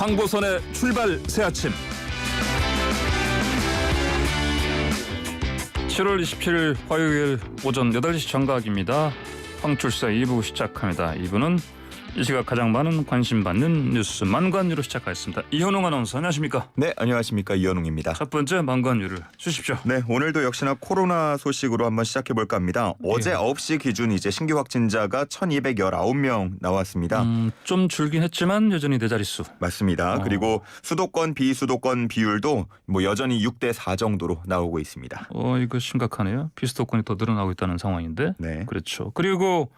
황보선의 출발 새 아침 7월 27일 화요일 오전 8시 정각입니다. 황출사 2부 시작합니다. 2부는 이 시각 가장 많은 관심 받는 뉴스 만관유로 시작하겠습니다. 이현웅 아나운서 안녕하십니까? 네, 안녕하십니까. 이현웅입니다. 첫 번째 만관유를 주십시오. 네, 오늘도 역시나 코로나 소식으로 한번 시작해볼까 합니다. 어제 9시 기준 이제 신규 확진자가 1219명 나왔습니다. 좀 줄긴 했지만 여전히 네 자릿수. 맞습니다. 그리고 수도권, 비수도권 비율도 뭐 여전히 6대4 정도로 나오고 있습니다. 이거 심각하네요. 비수도권이 더 늘어나고 있다는 상황인데. 네. 그렇죠. 그리고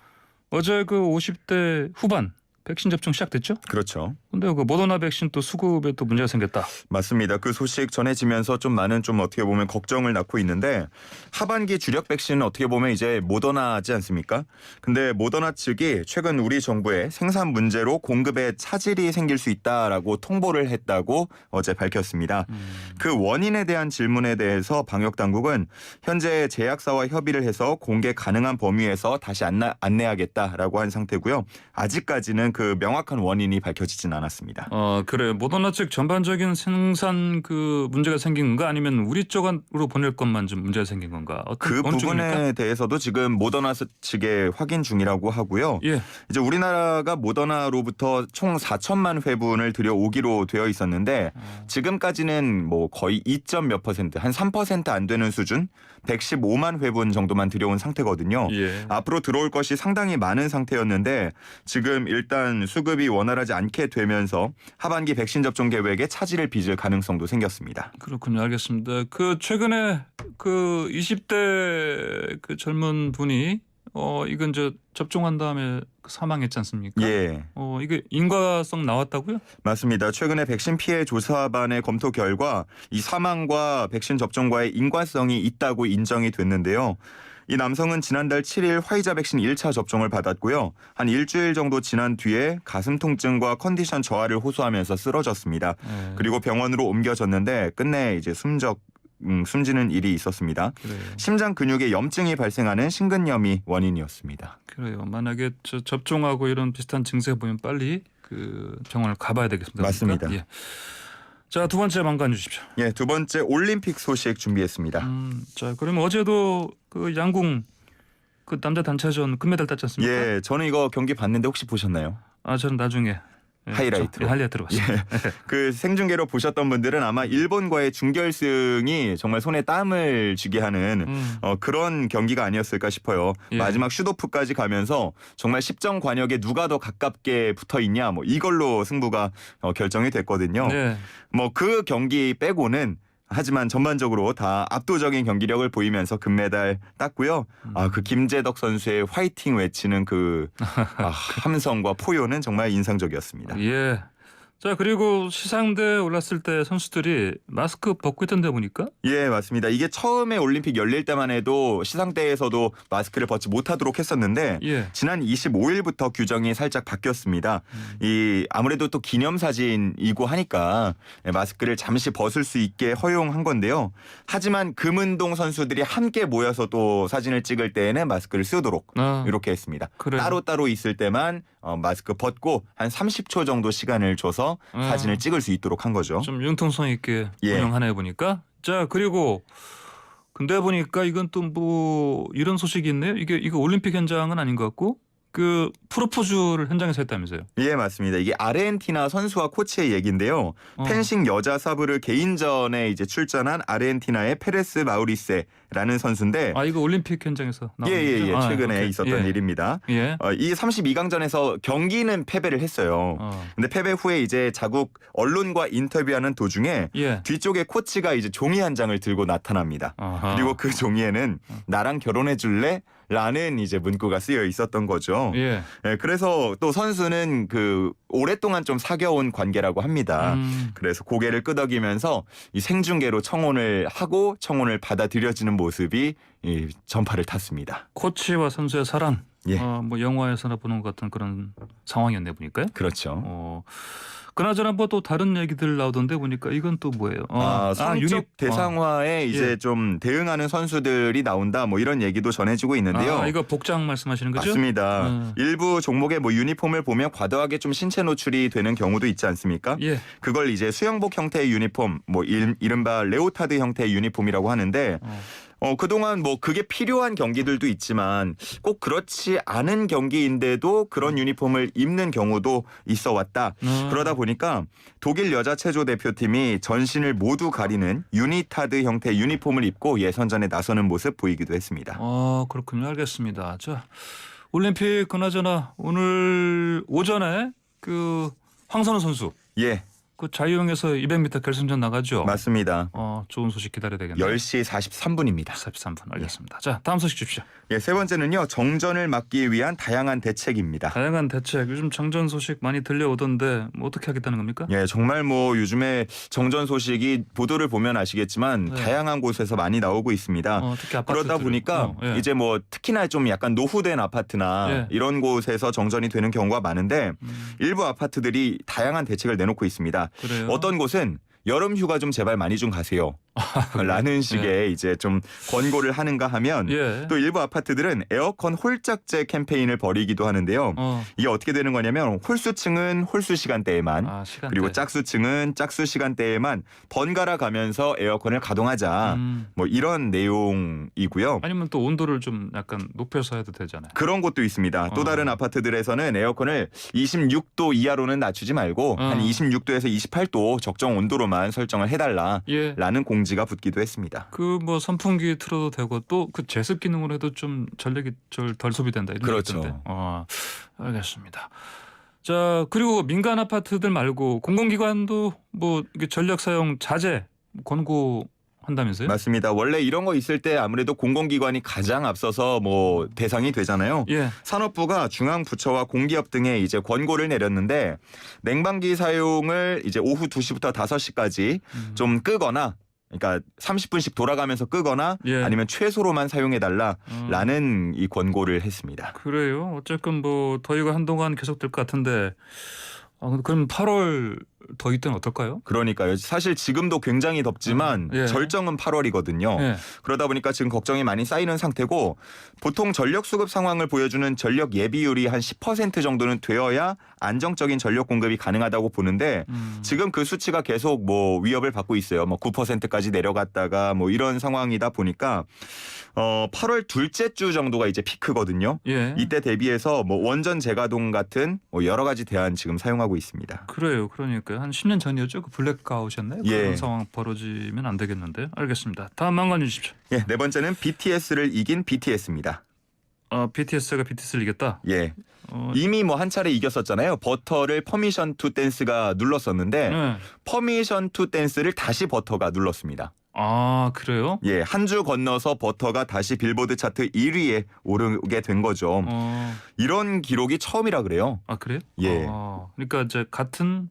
어제 그 50대 후반 백신 접종 시작됐죠? 그렇죠. 근데 그 모더나 백신 또 수급에 또 문제가 생겼다. 맞습니다. 그 소식 전해지면서 좀 많은 어떻게 보면 걱정을 낳고 있는데 하반기 주력 백신은 어떻게 보면 이제 모더나지 않습니까? 근데 모더나 측이 최근 우리 정부의 생산 문제로 공급에 차질이 생길 수 있다라고 통보를 했다고 어제 밝혔습니다. 그 원인에 대한 질문에 대해서 방역당국은 현재 제약사와 협의를 해서 공개 가능한 범위에서 다시 안내하겠다라고 한 상태고요. 아직까지는 그 명확한 원인이 밝혀지진 않았습니다. 그래요. 모더나 측 전반적인 생산 그 문제가 생긴 건가 아니면 우리 쪽으로 보낼 것만 좀 문제가 생긴 건가? 그 부분에 쪽입니까? 대해서도 지금 모더나 측에 확인 중이라고 하고요. 예. 이제 우리나라가 모더나로부터 총 4천만 회분을 들여오기로 되어 있었는데 지금까지는 뭐 거의 2몇 %, 한 3% 안 되는 수준, 115만 회분 정도만 들여온 상태거든요. 예. 앞으로 들어올 것이 상당히 많은 상태였는데 지금 일단 수급이 원활하지 않게 되면서 하반기 백신 접종 계획에 차질을 빚을 가능성도 생겼습니다. 그렇군요. 알겠습니다. 그 최근에 그 20대 그 젊은 분이 이건 저 접종한 다음에 사망했지 않습니까? 예. 이게 인과성 나왔다고요? 맞습니다. 최근에 백신 피해 조사반의 검토 결과 이 사망과 백신 접종과의 인과성이 있다고 인정이 됐는데요. 이 남성은 지난달 7일 화이자 백신 1차 접종을 받았고요. 한 일주일 정도 지난 뒤에 가슴 통증과 컨디션 저하를 호소하면서 쓰러졌습니다. 그리고 병원으로 옮겨졌는데 끝내 이제 숨지는 일이 있었습니다. 그래요. 심장 근육에 염증이 발생하는 심근염이 원인이었습니다. 그래요. 만약에 접종하고 이런 비슷한 증세 보면 빨리 그 병원을 가봐야 되겠습니다. 맞습니다. 예. 자, 두 번째 만관 주십시오. 예, 두 번째 올림픽 소식 준비했습니다. 자, 그러면 어제도 그 양궁 그 남자 단체전 금메달 땄지 않습니까? 예, 저는 이거 경기 봤는데 혹시 보셨나요? 저는 나중에 하이라이트로. 하이라이트로 봤습니다. 예. 그 생중계로 보셨던 분들은 아마 일본과의 준결승이 정말 손에 땀을 쥐게 하는 그런 경기가 아니었을까 싶어요. 예. 마지막 슛오프까지 가면서 정말 10점 관역에 누가 더 가깝게 붙어 있냐 뭐 이걸로 승부가 결정이 됐거든요. 네. 뭐 그 경기 빼고는 하지만 전반적으로 다 압도적인 경기력을 보이면서 금메달 땄고요. 그 김재덕 선수의 화이팅 외치는 그 함성과 포효는 정말 인상적이었습니다. 예. 자, 그리고 시상대에 올랐을 때 선수들이 마스크 벗고 있던데 보니까? 예, 맞습니다. 이게 처음에 올림픽 열릴 때만 해도 시상대에서도 마스크를 벗지 못하도록 했었는데 예. 지난 25일부터 규정이 살짝 바뀌었습니다. 이 아무래도 또 기념사진이고 하니까 마스크를 잠시 벗을 수 있게 허용한 건데요. 하지만 금은동 선수들이 함께 모여서 또 사진을 찍을 때에는 마스크를 쓰도록 이렇게 했습니다. 그래요. 따로따로 있을 때만 마스크 벗고 한 30초 정도 시간을 줘서 사진을 찍을 수 있도록 한 거죠. 좀 융통성 있게 예. 운영하네 보니까. 자, 그리고 근데 보니까 이건 또 뭐 이런 소식이 있네요. 이거 올림픽 현장은 아닌 것 같고 그 프로포즈를 현장에서 했다면서요. 예, 맞습니다. 이게 아르헨티나 선수와 코치의 얘기인데요. 펜싱 여자 사브르 개인전에 이제 출전한 아르헨티나의 페레스 마우리세라는 선수인데 이거 올림픽 현장에서 나온 예, 거죠? 최근에 오케이. 있었던 일입니다. 예. 이 32강전에서 경기는 패배를 했어요. 근데 패배 후에 이제 자국 언론과 인터뷰하는 도중에 예. 뒤쪽에 코치가 이제 종이 한 장을 들고 나타납니다. 아하. 그리고 그 종이에는 나랑 결혼해 줄래? 라는 이제 문구가 쓰여 있었던 거죠. 예. 예, 그래서 또 선수는 그 오랫동안 좀 사귀어온 관계라고 합니다. 그래서 고개를 끄덕이면서 이 생중계로 청혼을 하고 청혼을 받아들여지는 모습이 이 전파를 탔습니다. 코치와 선수의 사랑. 예. 뭐 영화에서나 보는 것 같은 그런 상황이었네 보니까요. 그렇죠. 그나저나 뭐 또 다른 얘기들 나오던데 보니까 이건 또 뭐예요? 성적 유닛 대상화에 이제 예. 좀 대응하는 선수들이 나온다 뭐 이런 얘기도 전해지고 있는데요. 이거 복장 말씀하시는 거죠? 맞습니다. 일부 종목의 뭐 유니폼을 보면 과도하게 좀 신체 노출이 되는 경우도 있지 않습니까? 예. 그걸 이제 수영복 형태의 유니폼, 뭐 이른바 레오타드 형태의 유니폼이라고 하는데 그동안 뭐 그게 필요한 경기들도 있지만 꼭 그렇지 않은 경기인데도 그런 유니폼을 입는 경우도 있어 왔다. 그러다 보니까 독일 여자 체조 대표팀이 전신을 모두 가리는 유니타드 형태의 유니폼을 입고 예선전에 나서는 모습 보이기도 했습니다. 그렇군요. 알겠습니다. 자, 올림픽 그나저나 오늘 오전에 그 황선우 선수 예, 그 자유형에서 200m 결승전 나가죠. 맞습니다. 좋은 소식 기다려야 되겠네요. 10시 43분입니다. 43분 알겠습니다. 자, 다음 소식 주십시오. 예, 세 번째는요. 정전을 막기 위한 다양한 대책입니다. 다양한 대책. 요즘 정전 소식 많이 들려오던데 뭐 어떻게 하겠다는 겁니까? 예, 정말 뭐 요즘에 정전 소식이 보도를 보면 아시겠지만 네. 다양한 곳에서 많이 나오고 있습니다. 특히 아파트들. 그러다 보니까 예. 이제 뭐 특히나 좀 약간 노후된 아파트나 예. 이런 곳에서 정전이 되는 경우가 많은데 일부 아파트들이 다양한 대책을 내놓고 있습니다. 그래요? 어떤 곳은 여름 휴가 좀 제발 많이 좀 가세요. 라는 식의 이제 좀 권고를 하는가 하면 예. 또 일부 아파트들은 에어컨 홀짝제 캠페인을 벌이기도 하는데요. 이게 어떻게 되는 거냐면 홀수층은 홀수 시간대에만 시간대. 그리고 짝수층은 짝수 시간대에만 번갈아 가면서 에어컨을 가동하자. 뭐 이런 내용이고요. 아니면 또 온도를 좀 약간 높여서 해도 되잖아요. 그런 곳도 있습니다. 또 다른 아파트들에서는 에어컨을 26도 이하로는 낮추지 말고 한 26도에서 28도 적정 온도로만 설정을 해달라라는 공지가 붙기도 했습니다. 그 뭐 선풍기 틀어도 되고 또 그 제습 기능으로 해도 좀 전력이 덜 소비된다 이런 그렇죠. 얘기 있던데. 알겠습니다. 자, 그리고 민간 아파트들 말고 공공기관도 뭐 이게 전력 사용 자제 권고한다면서요? 맞습니다. 원래 이런 거 있을 때 아무래도 공공기관이 가장 앞서서 뭐 대상이 되잖아요. 예. 산업부가 중앙부처와 공기업 등에 이제 권고를 내렸는데 냉방기 사용을 이제 오후 2시부터 5시까지 좀 끄거나 그러니까 30분씩 돌아가면서 끄거나 예. 아니면 최소로만 사용해달라라는 이 권고를 했습니다. 그래요. 어쨌건 뭐 더위가 한동안 계속될 것 같은데 그럼 8월 더위 때는 어떨까요? 그러니까요. 사실 지금도 굉장히 덥지만 예. 절정은 8월이거든요. 예. 그러다 보니까 지금 걱정이 많이 쌓이는 상태고 보통 전력 수급 상황을 보여주는 전력 예비율이 한 10% 정도는 되어야 안정적인 전력 공급이 가능하다고 보는데 지금 그 수치가 계속 뭐 위협을 받고 있어요. 뭐 9%까지 내려갔다가 뭐 이런 상황이다 보니까 8월 둘째 주 정도가 이제 피크거든요. 예. 이때 대비해서 뭐 원전 재가동 같은 뭐 여러 가지 대안 지금 사용하고 있습니다. 그래요. 그러니까 한 10년 전이었죠. 그 블랙아웃이었나요? 예. 그런 상황 벌어지면 안 되겠는데. 알겠습니다. 다음 망관 주십시오. 예, 네 번째는 BTS를 이긴 BTS입니다. BTS가 BTS를 이겼다. 예. 이미 뭐 한 차례 이겼었잖아요. 버터를 퍼미션 투 댄스가 눌렀었는데 네. 퍼미션 투 댄스를 다시 버터가 눌렀습니다. 그래요? 예, 한 주 건너서 버터가 다시 빌보드 차트 1위에 오르게 된 거죠. 이런 기록이 처음이라 그래요. 그래요? 예. 그러니까 이제 같은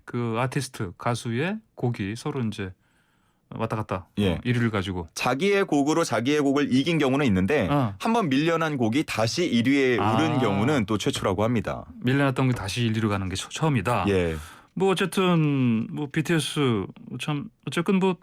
그 아티스트 가수의 곡이 서로 이제 왔다 갔다. 예. 1위를 가지고. 자기의 곡으로 자기의 곡을 이긴 경우는 있는데 한번 밀려난 곡이 다시 1위에 오른 경우는 또 최초라고 합니다. 밀려났던 게 다시 1위로 가는 게 처음이다. 예. 뭐 어쨌든 뭐 BTS 참 어쨌든 뭐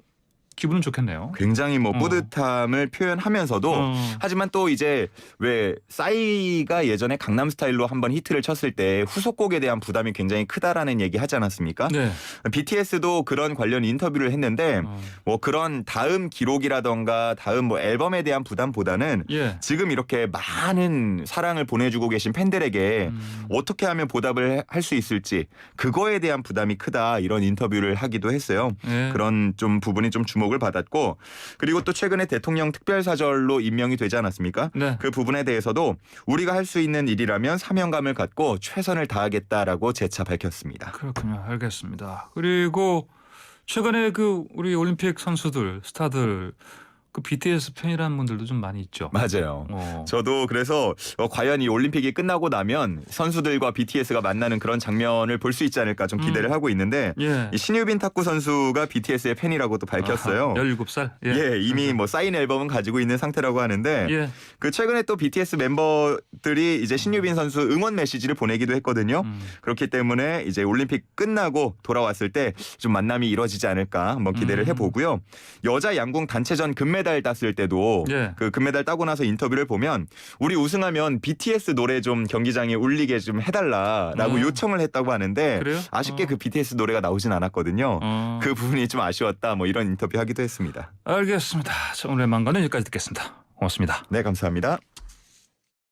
기분은 좋겠네요. 굉장히 뭐 뿌듯함을 표현하면서도 하지만 또 이제 왜 싸이가 예전에 강남스타일로 한번 히트를 쳤을 때 후속곡에 대한 부담이 굉장히 크다라는 얘기 하지 않았습니까? 네. BTS도 그런 관련 인터뷰를 했는데 뭐 그런 다음 기록이라던가 다음 뭐 앨범에 대한 부담보다는 예. 지금 이렇게 많은 사랑을 보내주고 계신 팬들에게 어떻게 하면 보답을 할 수 있을지 그거에 대한 부담이 크다 이런 인터뷰를 하기도 했어요. 예. 그런 좀 부분이 좀 주목을 받았고 그리고 또 최근에 대통령 특별사절로 임명이 되지 않았습니까? 네. 그 부분에 대해서도 우리가 할 수 있는 일이라면 사명감을 갖고 최선을 다하겠다라고 재차 밝혔습니다. 그렇군요. 알겠습니다. 그리고 최근에 그 우리 올림픽 선수들 스타들 그 BTS 팬이라는 분들도 좀 많이 있죠. 맞아요. 어. 저도 그래서 과연 이 올림픽이 끝나고 나면 선수들과 BTS가 만나는 그런 장면을 볼 수 있지 않을까 좀 기대를 하고 있는데 예. 이 신유빈 탁구 선수가 BTS의 팬이라고도 밝혔어요. 17살. 예, 이미 뭐 사인 앨범은 가지고 있는 상태라고 하는데 예. 그 최근에 또 BTS 멤버들이 이제 신유빈 선수 응원 메시지를 보내기도 했거든요. 그렇기 때문에 이제 올림픽 끝나고 돌아왔을 때 좀 만남이 이루어지지 않을까 한번 기대를 해보고요. 여자 양궁 단체전 금메달 땄을 때도 예. 그 금메달 따고 나서 인터뷰를 보면 우리 우승하면 BTS 노래 좀 경기장에 울리게 좀 해달라라고 요청을 했다고 하는데 그래요? 아쉽게 그 BTS 노래가 나오진 않았거든요. 그 부분이 좀 아쉬웠다 뭐 이런 인터뷰 하기도 했습니다. 알겠습니다. 자, 오늘의 만가는 여기까지 듣겠습니다. 고맙습니다. 네, 감사합니다.